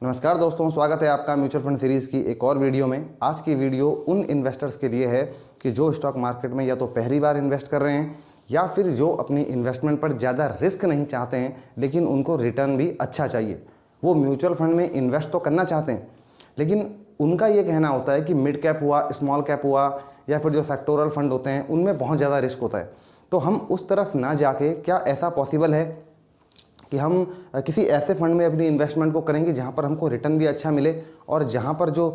नमस्कार दोस्तों, स्वागत है आपका म्यूचुअल फंड सीरीज़ की एक और वीडियो में। आज की वीडियो उन इन्वेस्टर्स के लिए है कि जो स्टॉक मार्केट में या तो पहली बार इन्वेस्ट कर रहे हैं या फिर जो अपनी इन्वेस्टमेंट पर ज़्यादा रिस्क नहीं चाहते हैं लेकिन उनको रिटर्न भी अच्छा चाहिए। वो म्यूचुअल फंड में इन्वेस्ट तो करना चाहते हैं लेकिन उनका ये कहना होता है कि मिड कैप हुआ, स्मॉल कैप हुआ या फिर जो सेक्टोरल फंड होते हैं उनमें बहुत ज़्यादा रिस्क होता है। तो हम उस तरफ ना जाके क्या ऐसा पॉसिबल है कि हम किसी ऐसे फंड में अपनी इन्वेस्टमेंट को करेंगे जहां पर हमको रिटर्न भी अच्छा मिले और जहां पर जो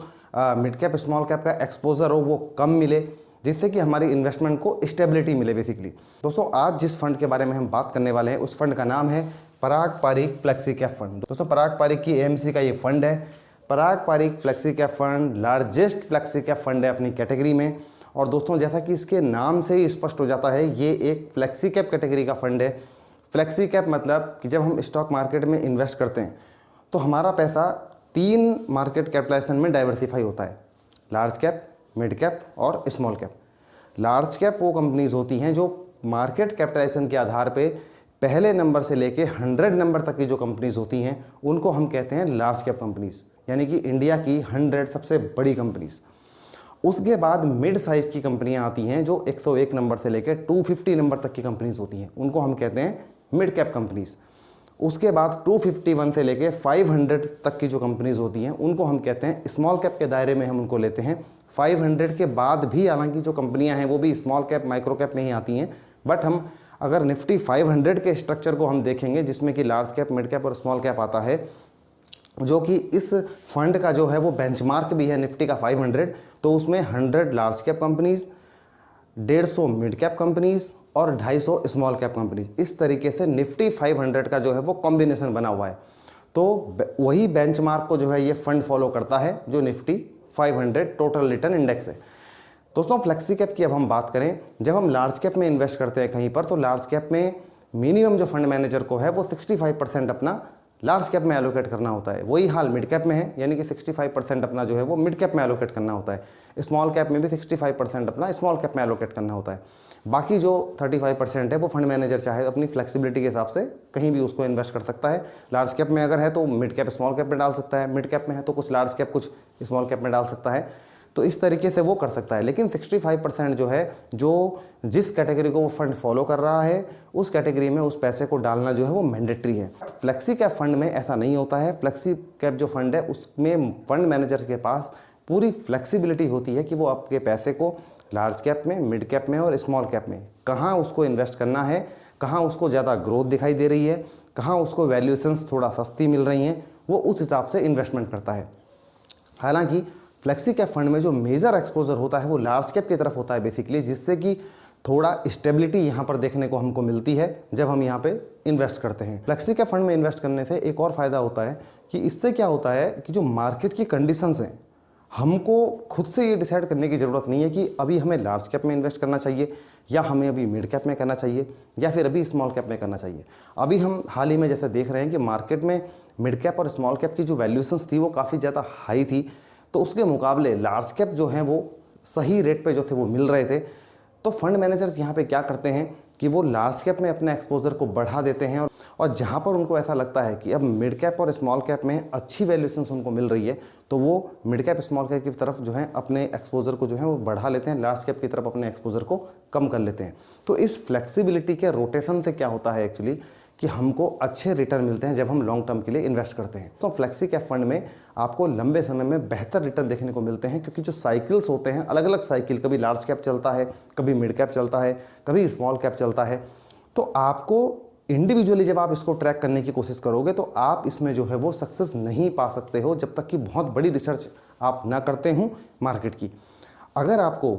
मिड कैप स्मॉल कैप का एक्सपोजर हो वो कम मिले, जिससे कि हमारी इन्वेस्टमेंट को स्टेबिलिटी मिले बेसिकली। दोस्तों, आज जिस फंड के बारे में हम बात करने वाले हैं उस फंड का नाम है Parag Parikh flexi cap fund. दोस्तों, पराग पारीख की एएमसी का ये फंड है। Parag Parikh flexi cap fund largest flexi cap fund है अपनी कैटेगरी में। और दोस्तों, जैसा कि इसके नाम से ही स्पष्ट हो जाता है, ये एक फ्लेक्सी कैप कैटेगरी का फंड है। फ्लेक्सी कैप मतलब कि जब हम स्टॉक मार्केट में इन्वेस्ट करते हैं तो हमारा पैसा 3 मार्केट कैपिटलाइजेशन में डाइवर्सिफाई होता है: लार्ज कैप, मिड कैप और स्मॉल कैप। लार्ज कैप वो कंपनीज होती हैं जो मार्केट कैपिटलाइजेशन के आधार पे पहले नंबर से लेके 100 नंबर तक की जो कंपनीज होती हैं उनको हम कहते हैं लार्ज कैप कंपनीज, यानी कि इंडिया की 100 सबसे बड़ी कंपनीज। उसके बाद मिड साइज की कंपनियां आती हैं जो 101 नंबर से लेकर 250 नंबर तक की कंपनीज होती हैं, उनको हम कहते हैं मिड कैप कंपनीज। उसके बाद 251 से लेके 500 तक की जो कंपनीज होती हैं उनको हम कहते हैं स्मॉल कैप के दायरे में हम उनको लेते हैं। 500 के बाद भी हालांकि जो कंपनियां हैं वो भी स्मॉल कैप माइक्रो कैप में ही आती हैं, बट हम अगर निफ्टी 500 के स्ट्रक्चर को हम देखेंगे जिसमें कि लार्ज कैप, मिड कैप और स्मॉल कैप आता है, जो कि इस फंड का जो है वो बेंचमार्क भी है निफ्टी का 500, तो उसमें 100 large cap companies, 150 mid cap companies और 250 स्मॉल कैप कंपनीज, इस तरीके से निफ्टी 500 का जो है वो कॉम्बिनेशन बना हुआ है। तो वही बेंचमार्क को जो है ये फंड फॉलो करता है जो निफ्टी 500 टोटल रिटर्न इंडेक्स है। दोस्तों, फ्लेक्सी कैप की अब हम बात करें, जब हम लार्ज कैप में इन्वेस्ट करते हैं कहीं पर, तो लार्ज कैप में मिनिमम जो फंड मैनेजर को है वो 65% अपना लार्ज कैप में एलोकेट करना होता है। वही हाल मिड कैप में है, यानी कि 65% अपना जो है वो मिड कैप में एलोकेट करना होता है। स्मॉल कैप में भी 65% अपना स्मॉल कैप में एलोकेट करना होता है। बाकी जो 35% है वो फंड मैनेजर चाहे अपनी फ्लेक्सिबिलिटी के हिसाब से कहीं भी उसको इन्वेस्ट कर सकता है। लार्ज कैप में अगर है तो मिड कैप स्मॉल कैप में डाल सकता है, मिड कैप में है तो कुछ लार्ज कैप कुछ स्मॉल कैप में डाल सकता है, तो इस तरीके से वो कर सकता है। लेकिन 65% जो है, जो जिस कैटेगरी को वो फंड फॉलो कर रहा है उस कैटेगरी में उस पैसे को डालना जो है वो मैंडेटरी है। फ्लेक्सी कैप फंड में ऐसा नहीं होता है। फ्लेक्सी कैप जो फंड है उसमें फंड मैनेजर के पास पूरी फ्लेक्सिबिलिटी होती है कि वो आपके पैसे को लार्ज कैप में, मिड कैप में और स्मॉल कैप में कहाँ उसको इन्वेस्ट करना है, कहाँ उसको ज़्यादा ग्रोथ दिखाई दे रही है, कहाँ उसको वैल्यूएशंस थोड़ा सस्ती मिल रही हैं, वो उस हिसाब से इन्वेस्टमेंट करता है। हालांकि फ्लेक्सी कैप फंड में जो मेजर एक्सपोजर होता है वो लार्ज कैप की तरफ होता है बेसिकली, जिससे कि थोड़ा स्टेबिलिटी यहाँ पर देखने को हमको मिलती है जब हम यहाँ पे इन्वेस्ट करते हैं। फ्लेक्सी कैप फंड में इन्वेस्ट करने से एक और फ़ायदा होता है कि इससे क्या होता है कि जो मार्केट की कंडीशंस हैं, हमको खुद से ये डिसाइड करने की ज़रूरत नहीं है कि अभी हमें लार्ज कैप में इन्वेस्ट करना चाहिए या हमें अभी मिड कैप में करना चाहिए या फिर अभी स्मॉल कैप में करना चाहिए। अभी हम हाल ही में जैसे देख रहे हैं कि मार्केट में मिड कैप और स्मॉल कैप की जो वैल्यूएशंस थी वो काफ़ी ज़्यादा हाई थी, तो उसके मुकाबले लार्ज कैप जो हैं वो सही रेट पे जो थे वो मिल रहे थे। तो फंड मैनेजर्स यहाँ पे क्या करते हैं कि वो लार्ज कैप में अपने एक्सपोजर को बढ़ा देते हैं और जहाँ पर उनको ऐसा लगता है कि अब मिड कैप और स्मॉल कैप में अच्छी वैल्यूएशंस उनको मिल रही है तो वो मिड कैप स्मॉल कैप की तरफ जो है अपने एक्सपोजर को जो है वो बढ़ा लेते हैं, लार्ज कैप की तरफ अपने एक्सपोजर को कम कर लेते हैं। तो इस फ्लेक्सिबिलिटी के रोटेशन से क्या होता है एक्चुअली कि हमको अच्छे रिटर्न मिलते हैं जब हम लॉन्ग टर्म के लिए इन्वेस्ट करते हैं। तो फ्लेक्सी कैप फंड में आपको लंबे समय में बेहतर रिटर्न देखने को मिलते हैं, क्योंकि जो साइकिल्स होते हैं अलग अलग साइकिल, कभी लार्ज कैप चलता है, कभी मिड कैप चलता है, कभी स्मॉल कैप चलता है। तो आपको इंडिविजुअली जब आप इसको ट्रैक करने की कोशिश करोगे तो आप इसमें जो है वो सक्सेस नहीं पा सकते हो जब तक कि बहुत बड़ी रिसर्च आप ना करते हो मार्केट की। अगर आपको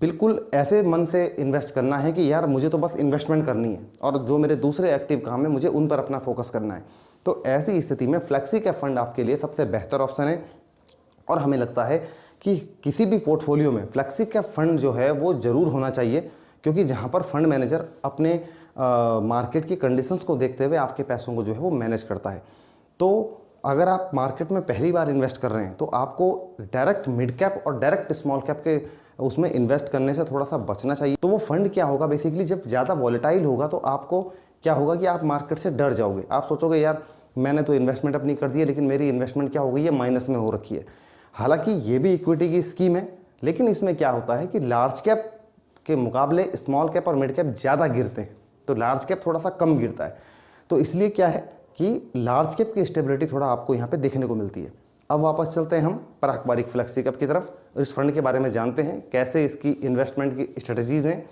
बिल्कुल ऐसे मन से इन्वेस्ट करना है कि यार मुझे तो बस इन्वेस्टमेंट करनी है और जो मेरे दूसरे एक्टिव काम है मुझे उन पर अपना फोकस करना है, तो ऐसी स्थिति में फ्लेक्सी कैप फंड आपके लिए सबसे बेहतर ऑप्शन है। और हमें लगता है कि किसी भी पोर्टफोलियो में फ्लेक्सी कैप फंड जो है वो ज़रूर होना चाहिए, क्योंकि जहाँ पर फंड मैनेजर अपने मार्केट की कंडीशंस को देखते हुए आपके पैसों को जो है वो मैनेज करता है। तो अगर आप मार्केट में पहली बार इन्वेस्ट कर रहे हैं तो आपको डायरेक्ट मिड कैप और डायरेक्ट स्मॉल कैप के उसमें इन्वेस्ट करने से थोड़ा सा बचना चाहिए। तो वो फंड क्या होगा बेसिकली, जब ज़्यादा वॉलेटाइल होगा तो आपको क्या होगा कि आप मार्केट से डर जाओगे। आप सोचोगे यार मैंने तो इन्वेस्टमेंट अपनी कर दी है, लेकिन मेरी इन्वेस्टमेंट क्या हो गई है, माइनस में हो रखी है। हालांकि ये भी इक्विटी की स्कीम है, लेकिन इसमें क्या होता है कि लार्ज कैप के मुकाबले स्मॉल कैप और मिड कैप ज़्यादा गिरते हैं, तो लार्ज कैप थोड़ा सा कम गिरता है। तो इसलिए क्या है कि लार्ज कैप की स्टेबिलिटी थोड़ा आपको यहाँ पे देखने को मिलती है। अब वापस चलते हैं हम पारंपरिक फ्लेक्सी कैप की तरफ और इस फंड के बारे में जानते हैं, कैसे इसकी इन्वेस्टमेंट की स्ट्रेटजीज़ हैं,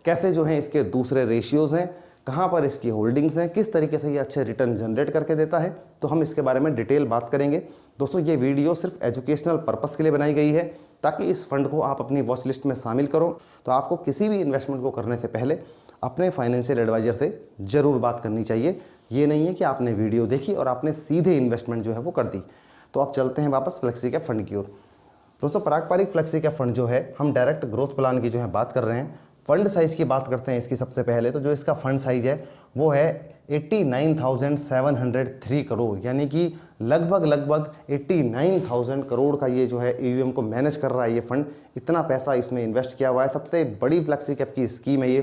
कैसे जो हैं इसके दूसरे रेशियोज़ हैं, कहाँ पर इसकी होल्डिंग्स हैं, किस तरीके से ये अच्छे रिटर्न जनरेट करके देता है। तो हम इसके बारे में डिटेल बात करेंगे। दोस्तों, ये वीडियो सिर्फ एजुकेशनल पर्पस के लिए बनाई गई है, ताकि इस फंड को आप अपनी वॉच लिस्ट में शामिल करो। तो आपको किसी भी इन्वेस्टमेंट को करने से पहले अपने फाइनेंशियल एडवाइजर से ज़रूर बात करनी चाहिए। ये नहीं है कि आपने वीडियो देखी और आपने सीधे इन्वेस्टमेंट जो है वो कर दी। तो अब चलते हैं वापस फ्लेक्सी कैप फंड की ओर। दोस्तों, पारंपरिक फ्लेक्सी कैप फंड जो है, हम डायरेक्ट ग्रोथ प्लान की जो है बात कर रहे हैं। फंड साइज़ की बात करते हैं इसकी सबसे पहले। तो जो इसका फंड साइज़ है वो है 89,703 करोड़, यानी कि लगभग 89,000 करोड़ का ये जो है AUM को मैनेज कर रहा है ये फंड। इतना पैसा इसमें इन्वेस्ट किया हुआ है। सबसे बड़ी फ्लेक्सी कैप की स्कीम है ये,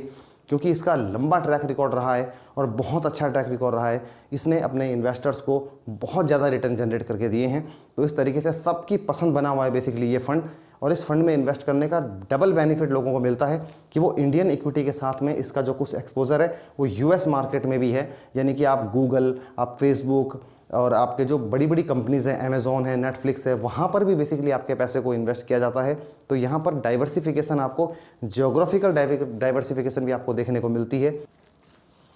क्योंकि इसका लंबा ट्रैक रिकॉर्ड रहा है और बहुत अच्छा ट्रैक रिकॉर्ड रहा है। इसने अपने इन्वेस्टर्स को बहुत ज़्यादा रिटर्न जनरेट करके दिए हैं। तो इस तरीके से सबकी पसंद बना हुआ है बेसिकली ये फंड। और इस फंड में इन्वेस्ट करने का डबल बेनिफिट लोगों को मिलता है कि वो इंडियन इक्विटी के साथ में इसका जो कुछ एक्सपोजर है वो US मार्केट में भी है। यानी कि आप गूगल, आप फेसबुक और आपके जो बड़ी बड़ी कंपनीज़ हैं, अमेज़ॉन है, नेटफ्लिक्स है, वहाँ पर भी बेसिकली आपके पैसे को इन्वेस्ट किया जाता है। तो यहाँ पर डाइवर्सिफिकेशन, आपको जियोग्राफिकल डाइवर्सिफिकेशन भी आपको देखने को मिलती है।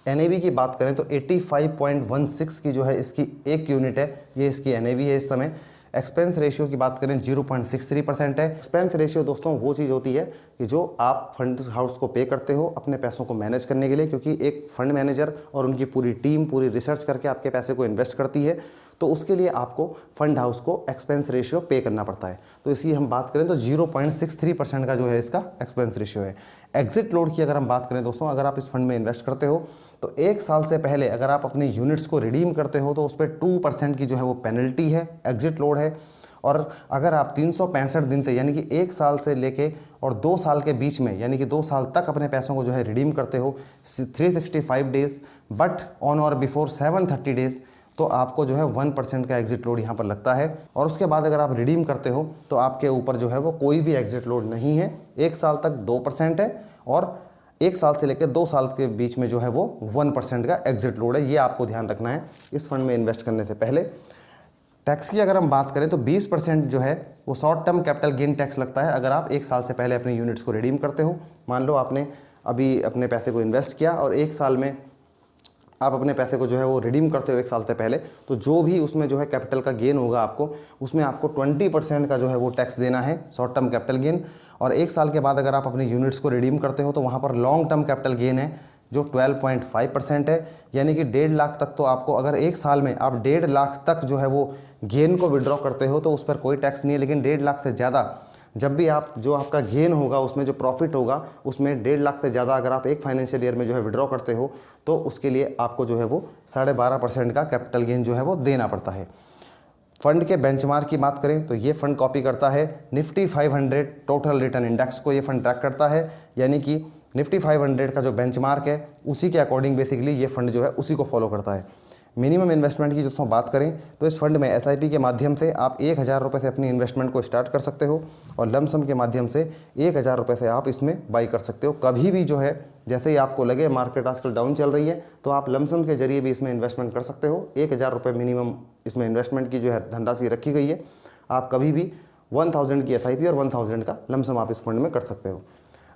NAV की बात करें तो 85.16 की जो है इसकी एक यूनिट है, ये इसकी NAV है इस समय। एक्सपेंस रेशियो की बात करें 0.63% है। एक्सपेंस रेशियो दोस्तों वो चीज़ होती है कि जो आप फंड हाउस को पे करते हो अपने पैसों को मैनेज करने के लिए, क्योंकि एक फंड मैनेजर और उनकी पूरी टीम पूरी रिसर्च करके आपके पैसे को इन्वेस्ट करती है, तो उसके लिए आपको फंड हाउस को एक्सपेंस रेशियो पे करना पड़ता है। तो इसकी हम बात करें तो 0.63% का जो है इसका एक्सपेंस रेशियो है। एग्जिट लोड की अगर हम बात करें दोस्तों, अगर आप इस फंड में इन्वेस्ट करते हो तो 1 साल से पहले अगर आप अपने यूनिट्स को रिडीम करते हो तो उस पर 2% की जो है वो पेनल्टी है, एग्जिट लोड है। और अगर आप 365 दिन से, यानी कि 1 साल से लेके और 2 साल के बीच में, यानी कि 2 साल तक अपने पैसों को जो है रिडीम करते हो 365 डेज बट ऑन और बिफोर 730 डेज, तो आपको जो है 1% का एग्जिट लोड यहाँ पर लगता है। और उसके बाद अगर आप रिडीम करते हो तो आपके ऊपर जो है वो कोई भी एग्जिट लोड नहीं है। 1 साल तक 2% है और 1 साल से लेकर 2 साल के बीच में जो है वो 1% का एग्जिट लोड है। ये आपको ध्यान रखना है इस फंड में इन्वेस्ट करने से पहले। टैक्स की अगर हम बात करें तो 20% जो है वो short term capital gain tax लगता है अगर आप 1 साल से पहले अपने यूनिट्स को रिडीम करते हो। मान लो आपने अभी अपने पैसे को इन्वेस्ट किया और 1 साल में आप अपने पैसे को जो है वो रिडीम करते हो 1 साल से पहले, तो जो भी उसमें जो है कैपिटल का गेन होगा आपको, उसमें आपको 20% का जो है वो टैक्स देना है, शॉर्ट टर्म कैपिटल गेन। और 1 साल के बाद अगर आप अपने यूनिट्स को रिडीम करते हो तो वहाँ पर लॉन्ग टर्म कैपिटल गेन है जो 12.5% है। यानी कि 1.5 लाख तक तो आपको, अगर 1 साल में आप 1.5 लाख तक जो है वो गेन को विड्रॉ करते हो तो उस पर कोई टैक्स नहीं है। लेकिन 1.5 लाख से ज़्यादा जब भी आप, जो आपका गेन होगा उसमें जो प्रॉफिट होगा उसमें 1.5 लाख से ज़्यादा अगर आप एक फाइनेंशियल ईयर में जो है विड्रॉ करते हो तो उसके लिए आपको जो है वो 12.5% का कैपिटल गेन जो है वो देना पड़ता है। फंड के बेंचमार्क की बात करें तो ये फंड कॉपी करता है निफ्टी 500 टोटल रिटर्न इंडेक्स को, ये फंड ट्रैक करता है। यानी कि निफ्टी 500 का जो बेंचमार्क है उसी के अकॉर्डिंग बेसिकली ये फंड जो है उसी को फॉलो करता है। मिनिमम इन्वेस्टमेंट की दोस्तों बात करें तो इस फंड में SIP के माध्यम से आप 1,000 रुपये से अपनी इन्वेस्टमेंट को स्टार्ट कर सकते हो और लमसम के माध्यम से 1,000 रुपये से आप इसमें बाई कर सकते हो। कभी भी जो है जैसे ही आपको लगे मार्केट आजकल डाउन चल रही है तो आप लमसम के जरिए भी इसमें इन्वेस्टमेंट कर सकते हो। 1,000 रुपये मिनिमम इसमें इन्वेस्टमेंट की जो है धनराशि रखी गई है। आप कभी भी 1,000 की SIP और 1,000 का लमसम आप इस फंड में कर सकते हो।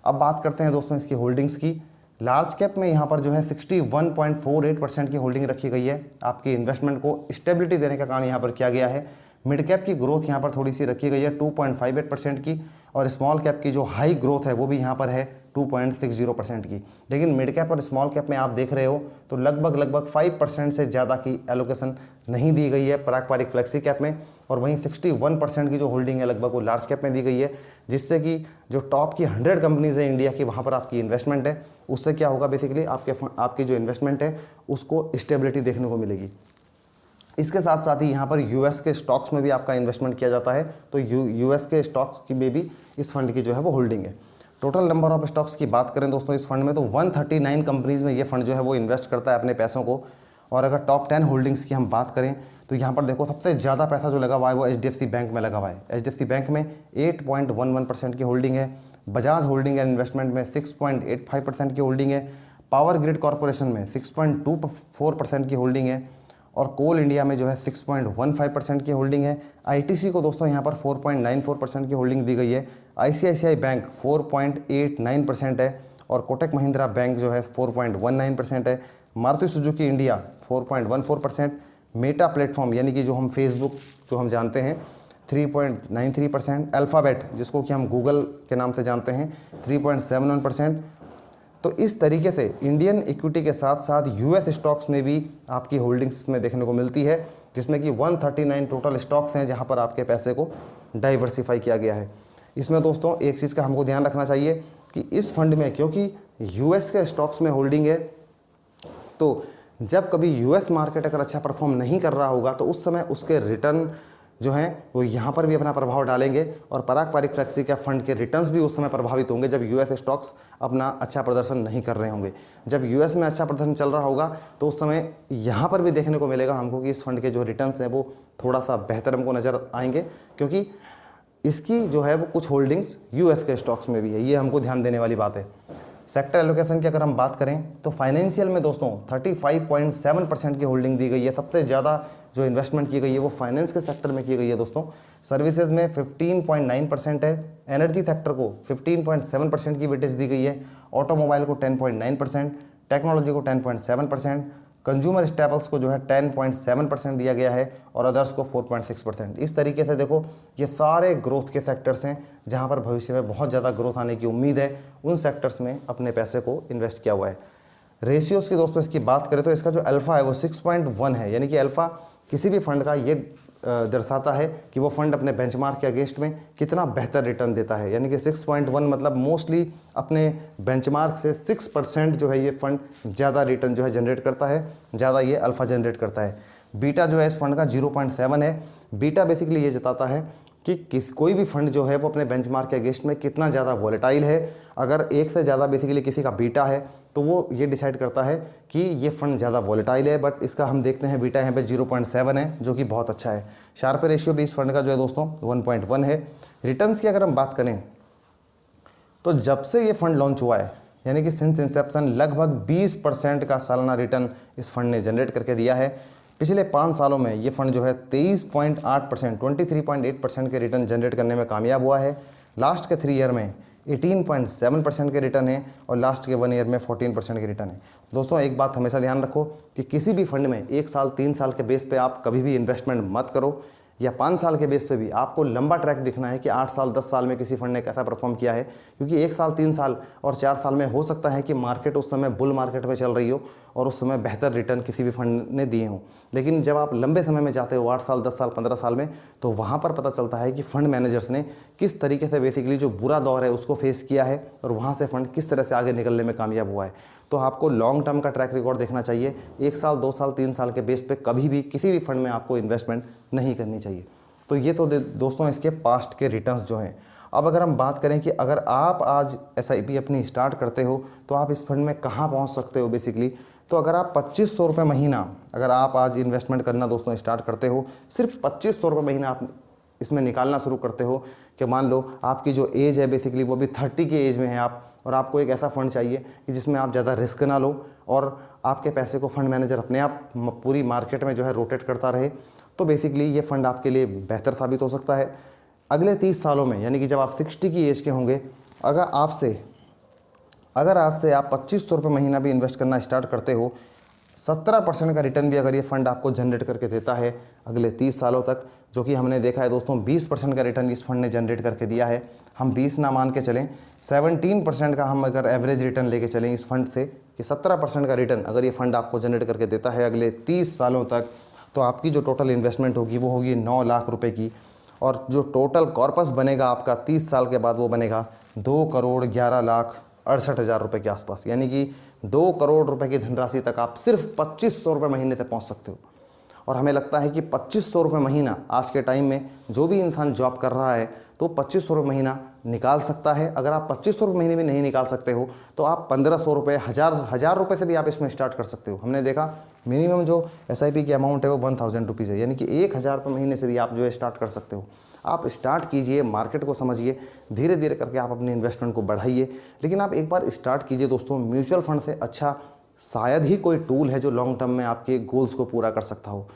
अब बात करते हैं दोस्तों इसकी होल्डिंग्स की। लार्ज कैप में यहाँ पर जो है 61.48% की होल्डिंग रखी गई है। आपकी इन्वेस्टमेंट को स्टेबिलिटी देने का काम यहाँ पर किया गया है। मिड कैप की ग्रोथ यहाँ पर थोड़ी सी रखी गई है 2.58% की, और स्मॉल कैप की जो हाई ग्रोथ है वो भी यहाँ पर है 2.60% की। लेकिन मिड कैप और स्मॉल कैप में आप देख रहे हो तो लगभग 5% से ज़्यादा की एलोकेशन नहीं दी गई है पारंपरिक फ्लेक्सी कैप में, और वहीं 61% की जो होल्डिंग है लगभग वो लार्ज कैप में दी गई है। जिससे कि जो टॉप की 100 कंपनीज़ हैं इंडिया की, वहाँ पर आपकी इन्वेस्टमेंट है, उससे क्या होगा बेसिकली आपकी जो इन्वेस्टमेंट है उसको स्टेबिलिटी देखने को मिलेगी। इसके साथ साथ ही यहाँ पर US के स्टॉक्स में भी आपका इन्वेस्टमेंट किया जाता है, तो US के स्टॉक्स की में भी इस फंड की जो है वो होल्डिंग है। टोटल नंबर ऑफ स्टॉक्स की बात करें दोस्तों इस फंड में तो 139 कंपनीज़ में ये फंड जो है वो इन्वेस्ट करता है अपने पैसों को, और अगर टॉप 10 होल्डिंग्स की हम बात करें तो यहाँ पर देखो सबसे ज़्यादा पैसा जो लगा हुआ है वो HDFC बैंक में लगा हुआ है। HDFC बैंक में 8.11% की होल्डिंग है, बजाज होल्डिंग एंड इन्वेस्टमेंट में 6.85% की होल्डिंग है, पावर ग्रिड कॉरपोरेशन में 6.24% की होल्डिंग है और कोल इंडिया में जो है 6.15% की होल्डिंग है। ITC को दोस्तों यहाँ पर 4.94% की होल्डिंग दी गई है। ICICI बैंक 4.89% है और कोटक महिंद्रा बैंक जो है 4.19% है। Maruti Suzuki India 4.14%, Meta platform यानी कि जो हम फेसबुक जो हम जानते हैं 3.93%, अल्फ़ाबेट जिसको कि हम गूगल के नाम से जानते हैं 3.71%। तो इस तरीके से इंडियन इक्विटी के साथ साथ US स्टॉक्स में भी आपकी होल्डिंग्स में देखने को मिलती है, जिसमें कि 139 टोटल स्टॉक्स हैं जहां पर आपके पैसे को डाइवर्सिफाई किया गया है। इसमें दोस्तों एक चीज़ का हमको ध्यान रखना चाहिए कि इस फंड में क्योंकि US के स्टॉक्स में होल्डिंग है, तो जब कभी US मार्केट अगर अच्छा परफॉर्म नहीं कर रहा होगा तो उस समय उसके रिटर्न जो हैं वो यहाँ पर भी अपना प्रभाव डालेंगे और पराग पारिक फ्लेक्सी कैप फंड के रिटर्न्स भी उस समय प्रभावित होंगे जब US स्टॉक्स अपना अच्छा प्रदर्शन नहीं कर रहे होंगे। जब US में अच्छा प्रदर्शन चल रहा होगा तो उस समय यहाँ पर भी देखने को मिलेगा हमको कि इस फंड के जो रिटर्न्स हैं वो थोड़ा सा बेहतर हमको नज़र आएंगे, क्योंकि इसकी जो है वो कुछ होल्डिंग्स US के स्टॉक्स में भी है। ये हमको ध्यान देने वाली बात है। सेक्टर एलोकेशन की अगर हम बात करें तो फाइनेंशियल में दोस्तों 35.7% की होल्डिंग दी गई है। सबसे ज़्यादा जो इन्वेस्टमेंट की गई है वो फाइनेंस के सेक्टर में की गई है दोस्तों। सर्विसेज में 15.9% है, एनर्जी सेक्टर को 15.7% की वेटेज दी गई है, ऑटोमोबाइल को 10.9%, टेक्नोलॉजी को 10.7%, कंज्यूमर स्टेपल्स को जो है 10.7% दिया गया है और अदर्स को 4.6%। इस तरीके से देखो ये सारे ग्रोथ के सेक्टर्स हैं जहां पर भविष्य में बहुत ज़्यादा ग्रोथ आने की उम्मीद है, उन सेक्टर्स में अपने पैसे को इन्वेस्ट किया हुआ है। रेशियोज़ की दोस्तों इसकी बात करें तो इसका जो अल्फ़ा है वो 6.1 है, यानी कि अल्फ़ा किसी भी फंड का ये दर्शाता है कि वो फंड अपने बेंचमार्क के अगेंस्ट में कितना बेहतर रिटर्न देता है। यानी कि 6.1 मतलब मोस्टली अपने बेंचमार्क से 6% जो है ये फंड ज़्यादा रिटर्न जो है जनरेट करता है, ज़्यादा ये अल्फ़ा जनरेट करता है। बीटा जो है इस फंड का 0.7 है। बीटा बेसिकली ये जताता है कि कोई भी फंड जो है वो अपने बेंचमार्क के अगेंस्ट में कितना ज़्यादा वॉलेटाइल है। अगर एक से ज़्यादा बेसिकली किसी का बीटा है तो वो ये डिसाइड करता है कि ये फंड ज़्यादा वॉलेटाइल है, बट इसका हम देखते हैं बीटा यहाँ पे 0.7 है जो कि बहुत अच्छा है। शार्प रेशियो भी इस फंड का जो है दोस्तों 1.1 है। रिटर्न्स की अगर हम बात करें तो जब से ये फंड लॉन्च हुआ है यानी कि सिंस इंसेप्शन लगभग 20% का सालाना रिटर्न इस फंड ने जनरेट करके दिया है। पिछले 5 सालों में ये फंड जो है 23.8% 23.8% के रिटर्न जनरेट करने में कामयाब हुआ है। लास्ट के 3 ईयर में 18.7% के रिटर्न है और लास्ट के 1 ईयर में 14% के रिटर्न है। दोस्तों एक बात हमेशा ध्यान रखो कि किसी भी फंड में 1 साल 3 साल के बेस पे आप कभी भी इन्वेस्टमेंट मत करो, या 5 साल के बेस पे भी आपको लंबा ट्रैक दिखना है कि 8 साल 10 साल में किसी फंड ने कैसा परफॉर्म किया है, क्योंकि 1 साल 3 साल और 4 साल में हो सकता है कि मार्केट उस समय बुल मार्केट में चल रही हो और उस समय बेहतर रिटर्न किसी भी फंड ने दिए हों। लेकिन जब आप लंबे समय में जाते हो 8 साल 10 साल 15 साल में, तो वहाँ पर पता चलता है कि फंड मैनेजर्स ने किस तरीके से बेसिकली जो बुरा दौर है उसको फेस किया है और वहाँ से फंड किस तरह से आगे निकलने में कामयाब हुआ है। तो आपको लॉन्ग टर्म का ट्रैक रिकॉर्ड देखना चाहिए। 1 साल 2 साल 3 साल के बेस पे कभी भी किसी भी फंड में आपको इन्वेस्टमेंट नहीं करनी चाहिए। तो ये तो दोस्तों इसके पास्ट के रिटर्न्स जो हैं। अब अगर हम बात करें कि अगर आप आज SIP अपनी स्टार्ट करते हो तो आप इस फंड में कहाँ पहुँच सकते हो बेसिकली, तो अगर आप 2500 रुपये महीना अगर आप आज इन्वेस्टमेंट करना दोस्तों स्टार्ट करते हो, सिर्फ 2500 रुपये महीना आप इसमें निकालना शुरू करते हो कि मान लो आपकी जो एज है बेसिकली वो भी 30 की एज में है आप, और आपको एक ऐसा फंड चाहिए कि जिसमें आप ज़्यादा रिस्क ना लो और आपके पैसे को फंड मैनेजर अपने आप पूरी मार्केट में जो है रोटेट करता रहे, तो बेसिकली ये फंड आपके लिए बेहतर साबित हो सकता है। अगले 30 सालों में यानी कि जब आप 60 की एज के होंगे, अगर आज से आप 2500 रुपये महीना भी इन्वेस्ट करना स्टार्ट करते हो, 17% का रिटर्न भी अगर ये फंड आपको जनरेट करके देता है अगले 30 सालों तक, जो कि हमने देखा है दोस्तों 20% का रिटर्न इस फंड ने जनरेट करके दिया है। हम 20 ना मान के चलें, 17% का हम अगर एवरेज रिटर्न लेके चलें इस फंड से कि 17% का रिटर्न अगर ये फंड आपको जनरेट करके देता है अगले 30 सालों तक, तो आपकी जो टोटल इन्वेस्टमेंट होगी वो होगी 9 लाख रुपए की, और जो टोटल कॉर्पस बनेगा आपका 30 साल के बाद वो बनेगा 2,11,68,000 रुपये के आसपास। यानी कि 2 करोड़ रुपए की धनराशि तक आप सिर्फ 2500 रुपये महीने तक पहुंच सकते हो। और हमें लगता है कि 2500 रुपये महीना आज के टाइम में जो भी इंसान जॉब कर रहा है तो 2500 रुपये महीना निकाल सकता है। अगर आप 2500 रुपये महीने में नहीं निकाल सकते हो तो आप 1500 रुपये, हज़ार रुपये से भी आप इसमें स्टार्ट कर सकते हो। हमने देखा मिनिमम जो SIP की अमाउंट है वो 1000 रुपीज़ है, यानी कि 1000 रुपये महीने से भी आप जो है स्टार्ट कर सकते हो। आप स्टार्ट कीजिए, मार्केट को समझिए, धीरे धीरे करके आप अपनी इन्वेस्टमेंट को बढ़ाइए। लेकिन आप एक बार स्टार्ट कीजिए दोस्तों, म्यूचुअल फंड से अच्छा शायद ही कोई टूल है जो लॉन्ग टर्म में आपके गोल्स को पूरा कर सकता हो।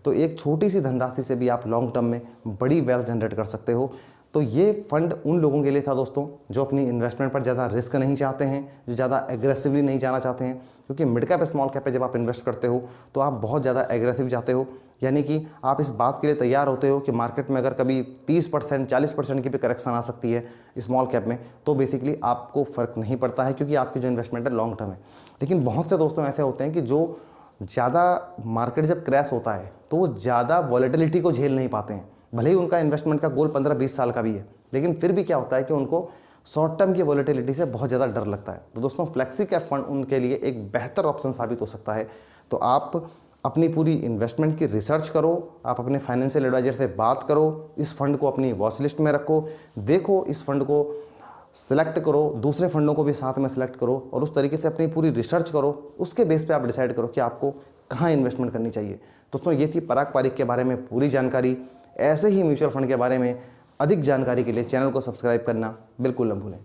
तो एक छोटी सी धनराशि से भी आप लॉन्ग टर्म में बड़ी वेल्थ जनरेट कर सकते हो। तो ये फंड उन लोगों के लिए था दोस्तों जो अपनी इन्वेस्टमेंट पर ज़्यादा रिस्क नहीं चाहते हैं, जो ज़्यादा एग्रेसिवली नहीं जाना चाहते हैं। क्योंकि मिड कैप स्मॉल कैप पे जब आप इन्वेस्ट करते हो तो आप बहुत ज़्यादा एग्रेसिव जाते हो, यानी कि आप इस बात के लिए तैयार होते हो कि मार्केट में अगर कभी 30% 40% की भी करेक्शन आ सकती है स्मॉल कैप में, तो बेसिकली आपको फ़र्क नहीं पड़ता है, क्योंकि आपकी जो इन्वेस्टमेंट है लॉन्ग टर्म है। लेकिन बहुत से दोस्तों ऐसे होते हैं कि जो ज़्यादा मार्केट जब क्रैश होता है तो वो ज़्यादा वॉलेटिलिटी को झेल नहीं पाते हैं। भले ही उनका इन्वेस्टमेंट का गोल 15-20 साल का भी है, लेकिन फिर भी क्या होता है कि उनको शॉर्ट टर्म की वॉलेटिलिटी से बहुत ज़्यादा डर लगता है। तो दोस्तों फ्लेक्सी कैप फंड उनके लिए एक बेहतर ऑप्शन साबित हो सकता है। तो आप अपनी पूरी इन्वेस्टमेंट की रिसर्च करो, आप अपने फाइनेंशियल एडवाइजर से बात करो, इस फंड को अपनी वॉच लिस्ट में रखो, देखो इस फंड को सेलेक्ट करो, दूसरे फंडों को भी साथ में सेलेक्ट करो और उस तरीके से अपनी पूरी रिसर्च करो। उसके बेस पे आप डिसाइड करो कि आपको कहाँ इन्वेस्टमेंट करनी चाहिए। दोस्तों ये थी पराग पारिक के बारे में पूरी जानकारी। ऐसे ही म्यूचुअल फंड के बारे में अधिक जानकारी के लिए चैनल को सब्सक्राइब करना बिल्कुल न भूलें।